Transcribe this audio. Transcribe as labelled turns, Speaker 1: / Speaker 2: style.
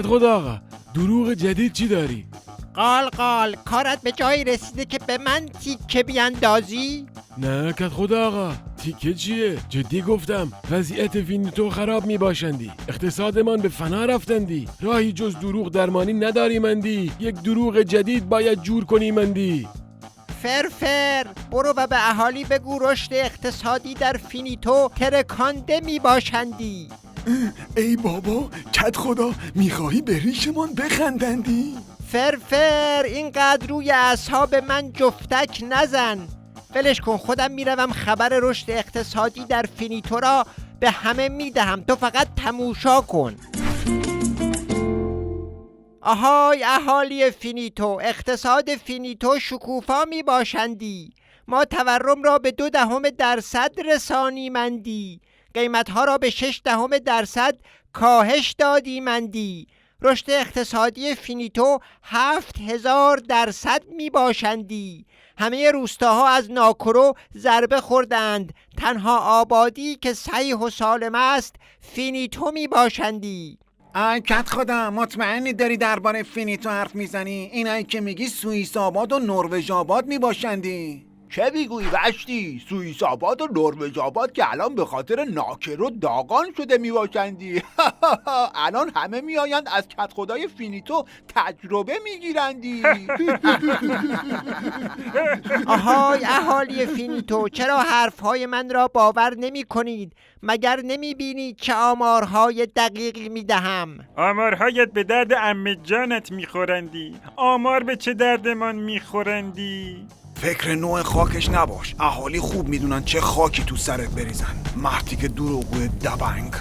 Speaker 1: خدا آقا، دروغ جدید چی داری؟
Speaker 2: قال کارت به جایی رسیده که به من تیکه بیاندازی؟
Speaker 1: نه کت خدا آقا، تیکه چیه؟ جدی گفتم وضعیت فینیتو خراب می باشندی، اقتصادمان به فنا رفتندی، راهی جز دروغ درمانی نداریمندی، یک دروغ جدید باید جور کنیمندی.
Speaker 2: فرفر برو و به اهالی بگو رشد اقتصادی در فینیتو ترکانده می باشندی.
Speaker 3: ای بابا کت خدا، میخواهی به ریشمان بخندندی؟
Speaker 2: فرفر اینقدر روی اعصاب من جفتک نزن، ولش کن، خودم میروم خبر رشد اقتصادی در فینیتو را به همه میدهم، تو فقط تماشا کن. آهای اهالی فینیتو، اقتصاد فینیتو شکوفا می باشندی، ما تورم را به 0.2% رسانیمندی، قیمتها را به 0.6% کاهش دادیمندی، رشد اقتصادی فینیتو 7000% می باشندی، همه روستاها از ناکرو ضربه خوردند، تنها آبادی که صحیح و سالم است فینیتو می باشندی.
Speaker 4: کت خدا، مطمئنی داری درباره فینیتو حرف میزنی؟ اینایی که میگی سوئیس آباد و نروژ آباد میباشندی؟
Speaker 5: چه میگویی وشتی؟ سوئیس آباد و نروژ آباد که الان به خاطر ناکرو داغان شده میباشندی. الان همه میآیند از کت خدای فینیتو تجربه میگیرندی.
Speaker 2: آهای اهالی فینیتو، چرا حرفهای من را باور نمی کنید؟ مگر نمی بینید چه آمارهای دقیقی می دهم؟
Speaker 6: آمارهایت به درد عمه جانت میخورندی. آمار به چه دردمان میخورندی؟
Speaker 3: فکر نوع خاکش نباش، اهالی خوب میدونن چه خاکی تو سرت بریزن، مهدی که دروغگوی دبنگ.